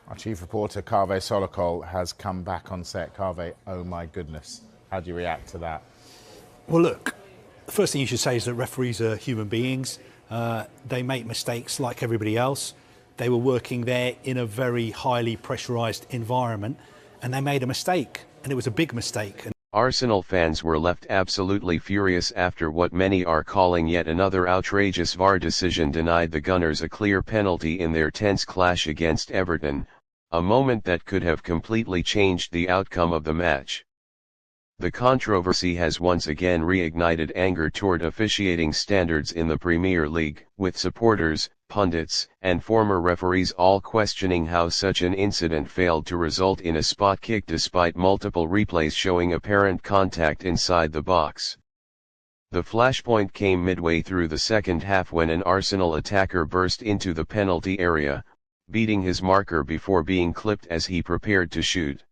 Our chief reporter, Kaveh Solokol, has come back on set. Kaveh, oh my goodness. How do you react to that? Well, look, the first thing you should say is that referees are human beings. They make mistakes like everybody else. They were working there in a very highly pressurised environment, and they made a mistake, and it was a big mistake. Arsenal fans were left absolutely furious after what many are calling yet another outrageous VAR decision denied the Gunners a clear penalty in their tense clash against Everton, a moment that could have completely changed the outcome of the match. The controversy has once again reignited anger toward officiating standards in the Premier League, with supporters, pundits, and former referees all questioning how such an incident failed to result in a spot kick despite multiple replays showing apparent contact inside the box. The flashpoint came midway through the second half when an Arsenal attacker burst into the penalty area, beating his marker before being clipped as he prepared to shoot.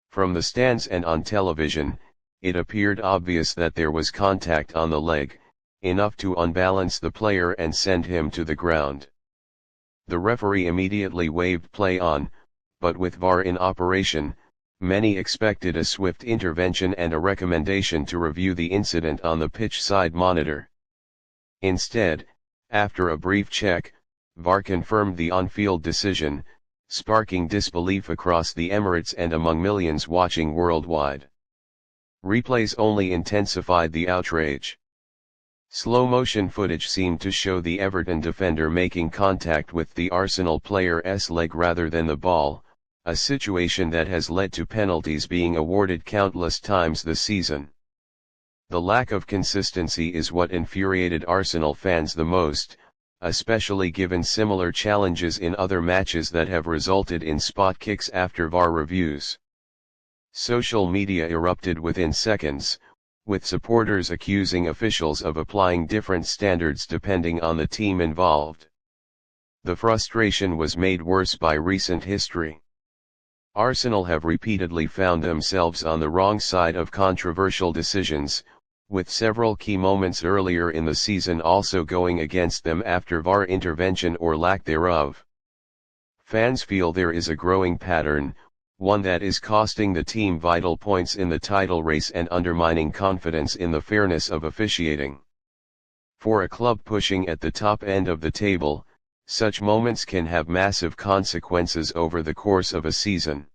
From the stands and on television, it appeared obvious that there was contact on the leg, enough to unbalance the player and send him to the ground. The referee immediately waved play on, but with VAR in operation, many expected a swift intervention and a recommendation to review the incident on the pitch side monitor. Instead, after a brief check, VAR confirmed the on-field decision, sparking disbelief across the Emirates and among millions watching worldwide. Replays only intensified the outrage. Slow-motion footage seemed to show the Everton defender making contact with the Arsenal player's leg rather than the ball, a situation that has led to penalties being awarded countless times this season. The lack of consistency is what infuriated Arsenal fans the most, especially given similar challenges in other matches that have resulted in spot kicks after VAR reviews. Social media erupted within seconds, with supporters accusing officials of applying different standards depending on the team involved. The frustration was made worse by recent history. Arsenal have repeatedly found themselves on the wrong side of controversial decisions, with several key moments earlier in the season also going against them after VAR intervention or lack thereof. Fans feel there is a growing pattern, one that is costing the team vital points in the title race and undermining confidence in the fairness of officiating. For a club pushing at the top end of the table, such moments can have massive consequences over the course of a season.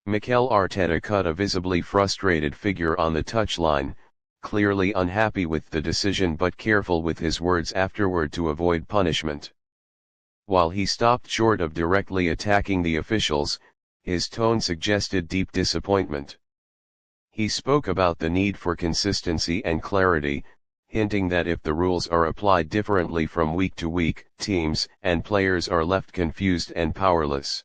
Mikel Arteta cut a visibly frustrated figure on the touchline, clearly unhappy with the decision but careful with his words afterward to avoid punishment. While he stopped short of directly attacking the officials, his tone suggested deep disappointment. He spoke about the need for consistency and clarity, hinting that if the rules are applied differently from week to week, teams and players are left confused and powerless.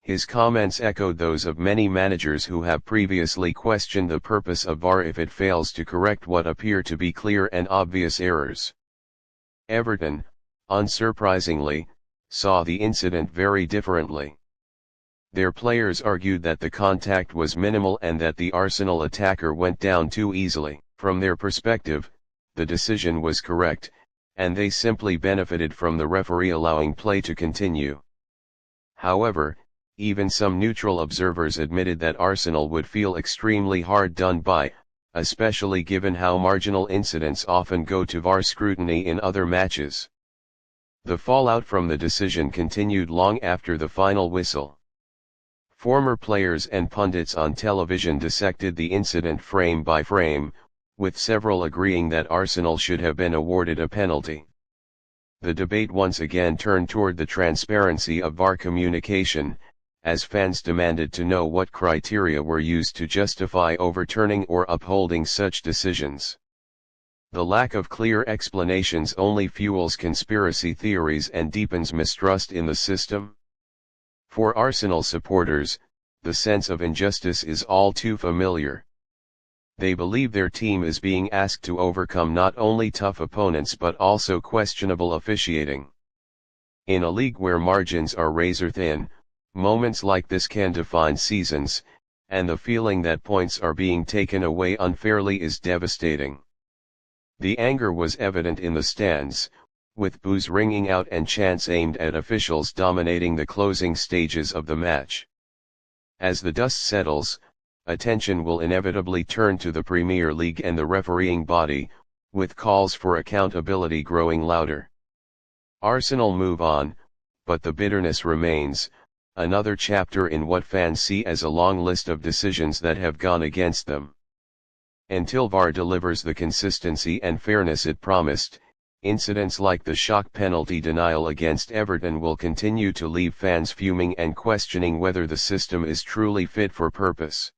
His comments echoed those of many managers who have previously questioned the purpose of VAR if it fails to correct what appear to be clear and obvious errors. Everton, unsurprisingly, saw the incident very differently. Their players argued that the contact was minimal and that the Arsenal attacker went down too easily. From their perspective, the decision was correct, and they simply benefited from the referee allowing play to continue. However, even some neutral observers admitted that Arsenal would feel extremely hard done by, especially given how marginal incidents often go to VAR scrutiny in other matches. The fallout from the decision continued long after the final whistle. Former players and pundits on television dissected the incident frame by frame, with several agreeing that Arsenal should have been awarded a penalty. The debate once again turned toward the transparency of VAR communication, as fans demanded to know what criteria were used to justify overturning or upholding such decisions. The lack of clear explanations only fuels conspiracy theories and deepens mistrust in the system. For Arsenal supporters, the sense of injustice is all too familiar. They believe their team is being asked to overcome not only tough opponents but also questionable officiating. In a league where margins are razor thin, moments like this can define seasons, and the feeling that points are being taken away unfairly is devastating. The anger was evident in the stands, with boos ringing out and chants aimed at officials dominating the closing stages of the match. As the dust settles, attention will inevitably turn to the Premier League and the refereeing body, with calls for accountability growing louder. Arsenal move on, but the bitterness remains, another chapter in what fans see as a long list of decisions that have gone against them. Until VAR delivers the consistency and fairness it promised, incidents like the shock penalty denial against Everton will continue to leave fans fuming and questioning whether the system is truly fit for purpose.